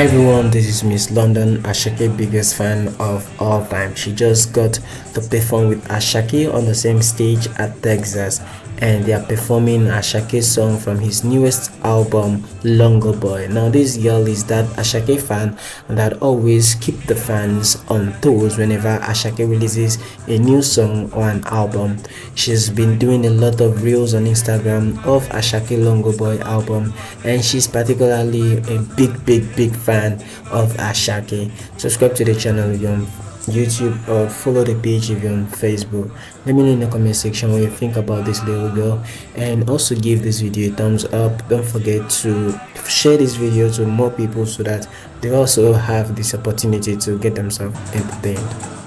Hi everyone, this is Miss London, Asake biggest fan of all time. She just got to perform with Asake on the same stage at Texas, and they are performing Asake's song from his newest album, Longer Boy. Now this girl is that Asake fan that always keep the fans on toes whenever Asake releases a new song or an album. She's been doing a lot of reels on Instagram of Asake Longer Boy album, and she's particularly a big fan of Asake. Subscribe to the channel if you're on YouTube or follow the page if you're on Facebook. Let me know in the comment section what you think about this little girl, and also give this video a thumbs up. Don't forget to share this video to more people so that they also have this opportunity to get themselves entertained.